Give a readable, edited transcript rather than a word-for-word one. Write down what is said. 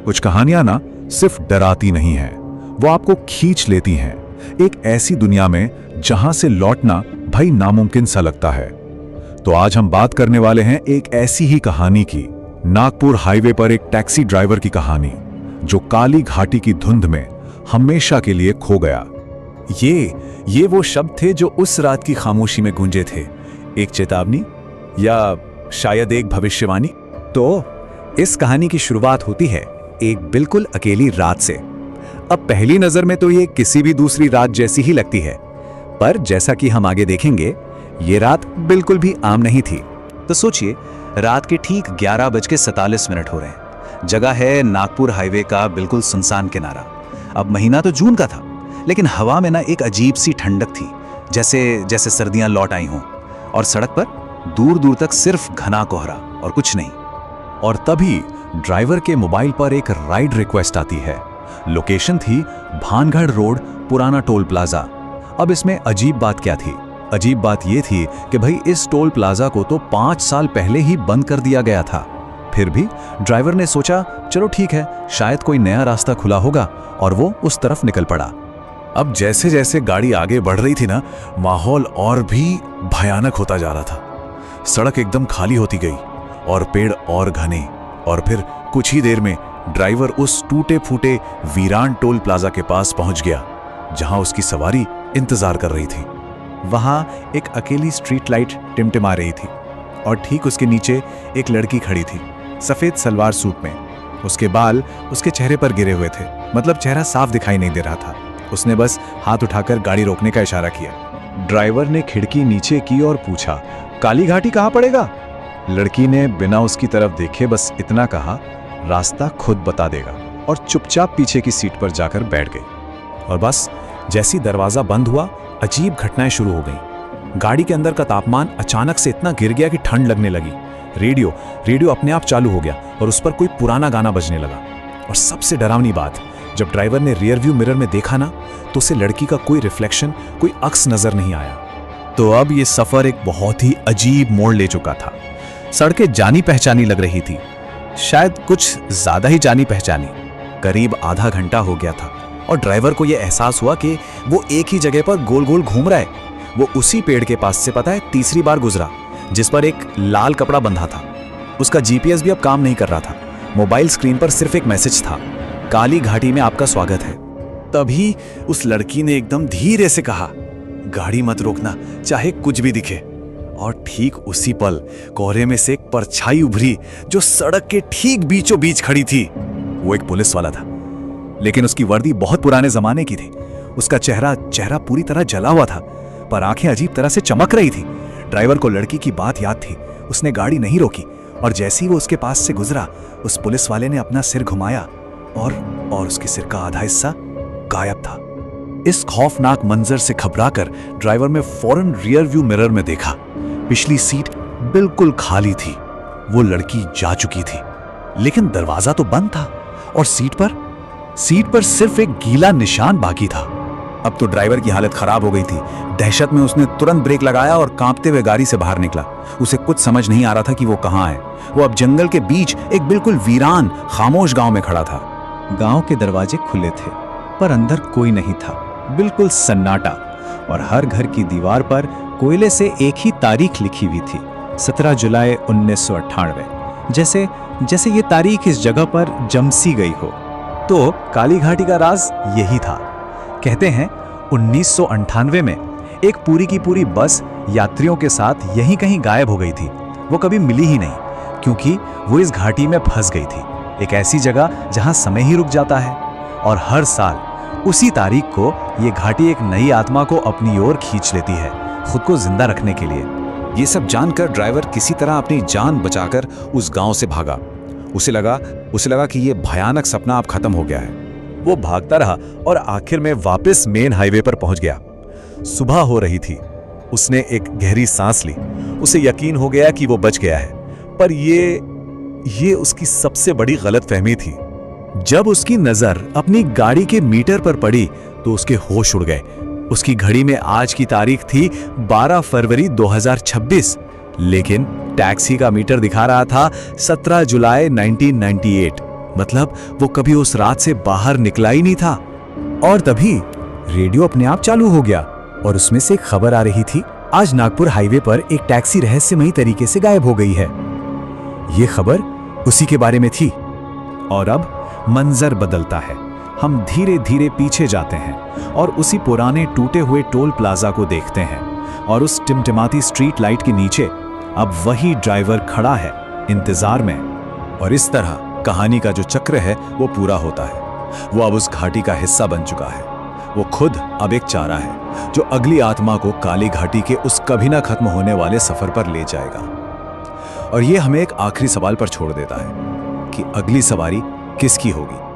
कुछ कहानियां ना सिर्फ डराती नहीं हैं, वो आपको खींच लेती हैं एक ऐसी दुनिया में जहां से लौटना भाई नामुमकिन सा लगता है। तो आज हम बात करने वाले हैं एक ऐसी ही कहानी की, नागपुर हाईवे पर एक टैक्सी ड्राइवर की कहानी जो काली घाटी की धुंध में हमेशा के लिए खो गया। ये वो शब्द थे जो उस रात की खामोशी में गूंजे थे, एक चेतावनी या शायद एक भविष्यवाणी। तो इस कहानी की शुरुआत होती है एक बिल्कुल अकेली रात से। अब पहली नजर में तो ये किसी भी दूसरी रात जैसी ही लगती है, पर जैसा कि हम आगे देखेंगे ये रात बिल्कुल भी आम नहीं थी। तो सोचिए, रात के ठीक 11:47 हो रहे हैं। जगह है नागपुर हाईवे का बिल्कुल सुनसान किनारा। अब महीना तो जून का था, लेकिन हवा में ना एक अजीब सी ठंडक थी, जैसे सर्दियां लौट आई हों। और सड़क पर दूर दूर तक सिर्फ घना कोहरा और कुछ नहीं। और तभी ड्राइवर के मोबाइल पर एक राइड रिक्वेस्ट आती है। लोकेशन थी भानगढ़ रोड, पुराना टोल प्लाजा। अब इसमें अजीब बात क्या थी? अजीब बात यह थी कि भाई इस टोल प्लाजा को तो 5 साल पहले ही बंद कर दिया गया था। फिर भी ड्राइवर ने सोचा चलो ठीक है, शायद कोई नया रास्ता खुला होगा, और वो उस तरफ निकल पड़ा। अब जैसे जैसे गाड़ी आगे बढ़ रही थी ना, माहौल और भी भयानक होता जा रहा था। सड़क एकदम खाली होती गई और पेड़ और घने, और फिर कुछ ही देर में ड्राइवर उस टूटे फूटे वीरान टोल प्लाजा के पास पहुंच गया, जहां उसकी सवारी इंतजार कर रही थी। वहां एक अकेली स्ट्रीट लाइट टिमटिमा रही थी, और ठीक उसके नीचे एक लड़की खड़ी थी, सफेद सलवार सूट में। उसके बाल उसके चेहरे पर गिरे हुए थे, मतलब चेहरा साफ दिखाई नहीं दे रहा था। उसने बस हाथ उठाकर गाड़ी रोकने का इशारा किया। ड्राइवर ने खिड़की नीचे की और पूछा, काली घाटी कहाँ पड़ेगा? लड़की ने बिना उसकी तरफ देखे बस इतना कहा, रास्ता खुद बता देगा, और चुपचाप पीछे की सीट पर जाकर बैठ गई। और बस जैसी दरवाजा बंद हुआ, अजीब घटनाएं शुरू हो गईं। गाड़ी के अंदर का तापमान अचानक से इतना गिर गया कि ठंड लगने लगी। रेडियो अपने आप चालू हो गया और उस पर कोई पुराना गाना बजने लगा। और सबसे डरावनी बात, जब ड्राइवर ने रियर व्यू मिरर में देखा ना, तो उसे लड़की का कोई रिफ्लेक्शन, कोई अक्स नजर नहीं आया। तो अब ये सफर एक बहुत ही अजीब मोड़ ले चुका था। सड़कें जानी पहचानी लग रही थी, शायद कुछ ज्यादा ही जानी पहचानी। करीब आधा घंटा हो गया था और ड्राइवर को यह एहसास हुआ कि वो एक ही जगह पर गोल गोल घूम रहा है। वो उसी पेड़ के पास से पता है तीसरी बार गुजरा, जिस पर एक लाल कपड़ा बंधा था। उसका जीपीएस भी अब काम नहीं कर रहा था। मोबाइल स्क्रीन पर सिर्फ एक मैसेज था, काली घाटी में आपका स्वागत है। तभी उस लड़की ने एकदम धीरे से कहा, गाड़ी मत रोकना, चाहे कुछ भी दिखे। और ठीक उसी पल कोहरे में से एक परछाई उभरी जो सड़क के ठीक बीचों बीच खड़ी थी। वो एक पुलिस वाला था, लेकिन उसकी वर्दी बहुत पुराने जमाने की थी। उसका चेहरा पूरी तरह जला हुआ था, पर आंखें अजीब तरह से चमक रही थी। ड्राइवर को लड़की की बात याद थी। उसने गाड़ी नहीं रोकी, और जैसे ही वो उसके पास से गुजरा, उस पुलिस वाले ने अपना सिर घुमाया और उसके सिर का आधा हिस्सा गायब था। इस खौफनाक मंजर से घबराकर ड्राइवर में फौरन रियर व्यू मिरर में देखा। पिछली सीट बिल्कुल खाली थी। वो लड़की जा चुकी थी, लेकिन दरवाजा तो बंद था, और सीट पर सिर्फ एक गीला निशान बाकी था। अब तो ड्राइवर की हालत खराब हो गई थी। दहशत में उसने तुरंत ब्रेक लगाया और कांपते हुए गाड़ी से बाहर निकला। उसे कुछ समझ नहीं आ रहा था कि वो कहाँ है। वो अब जंगल के बीच एक बिल्कुल वीरान खामोश गांव में खड़ा था। गांव के दरवाजे खुले थे, पर अंदर कोई नहीं था, बिल्कुल सन्नाटा। और हर घर की दीवार पर कोयले से एक ही तारीख लिखी हुई थी, 17 जुलाई 1998। जैसे ये तारीख इस जगह पर जमसी गई हो। तो काली घाटी का राज यही था। कहते हैं 1998 में एक पूरी की पूरी बस यात्रियों के साथ यहीं कहीं गायब हो गई थी। वो कभी मिली ही नहीं, क्योंकि वो इस घाटी में फंस गई थी, एक ऐसी जगह जहां समय ही रुक जाता है। और हर साल उसी तारीख को ये घाटी एक नई आत्मा को अपनी ओर खींच लेती है, खुद को जिंदा रखने के लिए। ये सब जानकर ड्राइवर किसी तरह अपनी जान बचाकर उस गांव से भागा। उसे लगा कि ये भयानक सपना अब खत्म हो गया है। वो भागता रहा और आखिर में वापस मेन हाईवे पर पहुंच गया। सुबह हो रही थी। उसने एक गहरी सांस ली। उसे यकीन हो गया कि वो बच गया है, पर ये उसकी सबसे बड़ी गलतफहमी थी। जब उसकी नजर अपनी गाड़ी के मीटर पर पड़ी तो उसके होश उड़ गए। उसकी घड़ी में आज की तारीख थी 12 फरवरी 2026, लेकिन टैक्सी का मीटर दिखा रहा था 17 जुलाई 1998। मतलब वो कभी उस रात से बाहर निकला ही नहीं था। और तभी रेडियो अपने आप चालू हो गया और उसमें से एक खबर आ रही थी, आज नागपुर हाईवे पर एक टैक्सी रहस्यमयी तरीके से गायब हो गई है। ये खबर उसी के बारे में थी। और अब मंजर बदलता है। हम धीरे धीरे पीछे जाते हैं और उसी पुराने टूटे हुए टोल प्लाजा को देखते हैं। और उस टिमटिमाती स्ट्रीट लाइट के नीचे अब वही ड्राइवर खड़ा है, इंतजार में। और इस तरह कहानी का जो चक्र है वो पूरा होता है। वो अब उस घाटी का हिस्सा बन चुका है। वो खुद अब एक चारा है जो अगली आत्मा को काली घाटी के उस कभी ना खत्म होने वाले सफर पर ले जाएगा। और ये हमें एक आखिरी सवाल पर छोड़ देता है कि अगली सवारी किसकी होगी।